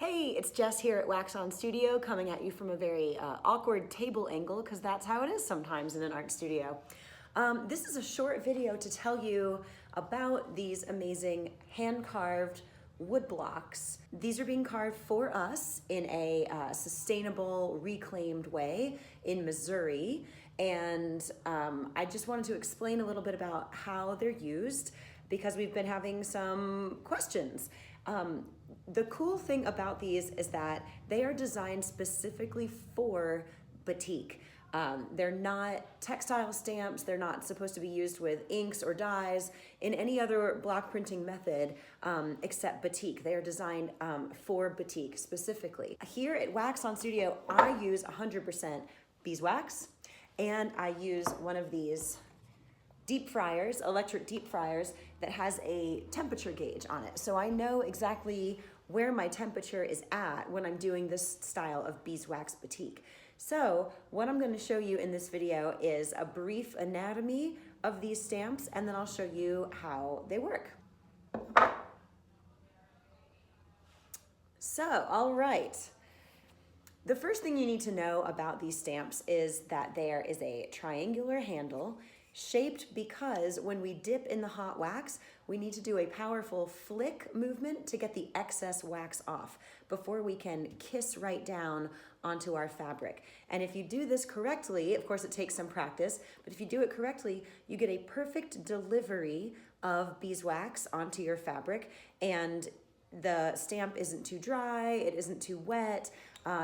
Hey, it's Jess here at WAXON Studio, coming at you from a very awkward table angle, because that's how it is sometimes in an art studio. This is a short video to tell you about these amazing hand-carved wood blocks. These are being carved for us in a sustainable, reclaimed way in Missouri. And I just wanted to explain a little bit about how they're used, because we've been having some questions. The cool thing about these is that they are designed specifically for batik. They're not textile stamps. They're not supposed to be used with inks or dyes in any other block printing method except batik. They are designed for batik specifically. Here at WAXON Studio, I use 100% beeswax, and I use one of these deep fryers, electric deep fryers, that has a temperature gauge on it. So I know exactly where my temperature is at when I'm doing this style of beeswax batik. So what I'm going to show you in this video is a brief anatomy of these stamps, and then I'll show you how they work. So, all right. The first thing you need to know about these stamps is that there is a triangular handle shaped because when we dip in the hot wax, we need to do a powerful flick movement to get the excess wax off before we can kiss right down onto our fabric. And if you do this correctly, of course it takes some practice, but if you do it correctly, you get a perfect delivery of beeswax onto your fabric, and the stamp isn't too dry, it isn't too wet,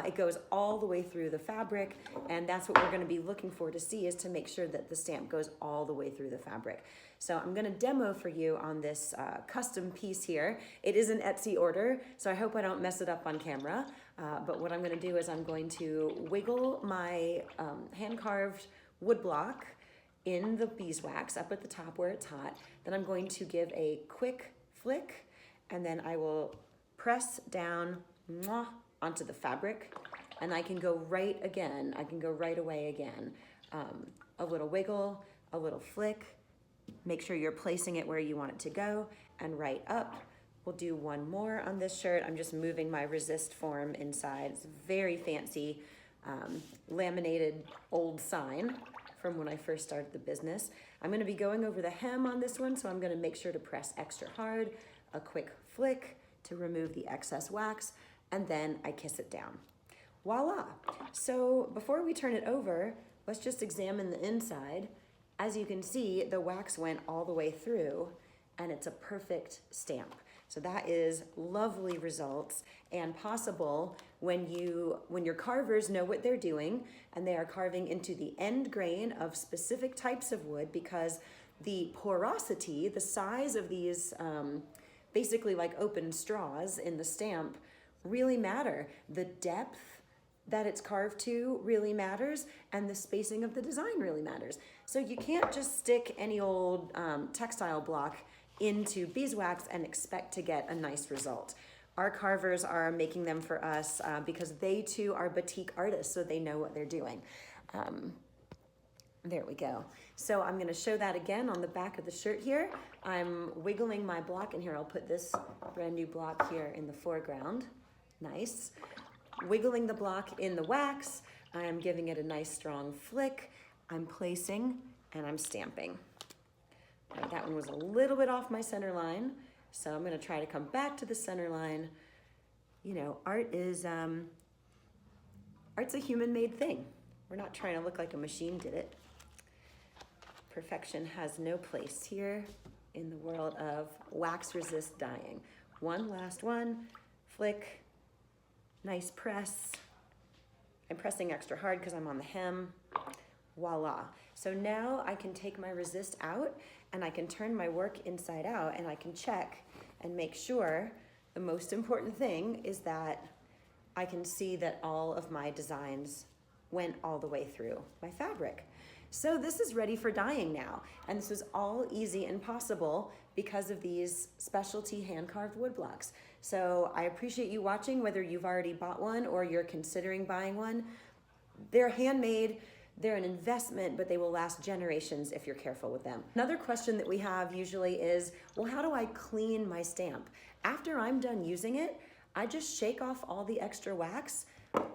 it goes all the way through the fabric, and that's what we're going to be looking for to see, is to make sure that the stamp goes all the way through the fabric. So I'm going to demo for you on this custom piece here. It is an Etsy order, so I hope I don't mess it up on camera, but what I'm going to do is I'm going to wiggle my hand-carved wood block in the beeswax up at the top where it's hot. Then I'm going to give a quick flick, and then I will press down onto the fabric, and I can go right again. I can go right away again. A little wiggle, a little flick. Make sure you're placing it where you want it to go, and right up. We'll do one more on this shirt. I'm just moving my resist form inside. It's a very fancy laminated old sign from when I first started the business. I'm gonna be going over the hem on this one, so I'm gonna make sure to press extra hard. A quick flick to remove the excess wax, and then I kiss it down. Voila! So before we turn it over, let's just examine the inside. As you can see, the wax went all the way through, and it's a perfect stamp. So that is lovely results, and possible when your carvers know what they're doing, and they are carving into the end grain of specific types of wood, because the porosity, the size of these basically like open straws in the stamp, really matter. The depth that it's carved to really matters, and the spacing of the design really matters. So you can't just stick any old textile block into beeswax and expect to get a nice result. Our carvers are making them for us because they too are batik artists, so they know what they're doing. There we go. So I'm going to show that again on the back of the shirt here. I'm wiggling my block, and here I'll put this brand new block here in the foreground. Nice. Wiggling the block in the wax. I'm giving it a nice strong flick. I'm placing, and I'm stamping. Right, that one was a little bit off my center line, so I'm going to try to come back to the center line. You know, art's a human-made thing. We're not trying to look like a machine did it. Perfection has no place here in the world of wax resist dyeing. One last one, flick, nice press. I'm pressing extra hard because I'm on the hem. Voila. So now I can take my resist out, and I can turn my work inside out, and I can check and make sure. The most important thing is that I can see that all of my designs went all the way through my fabric. So this is ready for dyeing now, and this is all easy and possible because of these specialty hand-carved wood blocks. So I appreciate you watching, whether you've already bought one or you're considering buying one. They're handmade, they're an investment, but they will last generations if you're careful with them. Another question that we have usually is, well, how do I clean my stamp? After I'm done using it, I just shake off all the extra wax.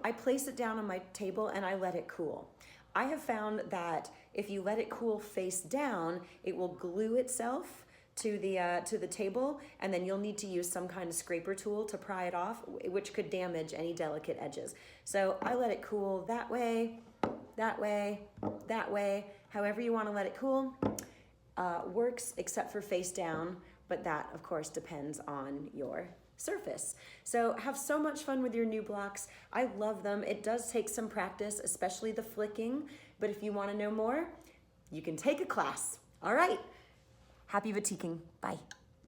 I place it down on my table and I let it cool. I have found that if you let it cool face down, it will glue itself to the table, and then you'll need to use some kind of scraper tool to pry it off, which could damage any delicate edges. So I let it cool that way, that way, that way, however you want to let it cool. Works except for face down, but that of course depends on your surface. So have so much fun with your new blocks. I love them. It does take some practice, especially the flicking, but if you want to know more, you can take a class. All right. Happy batiking. Bye.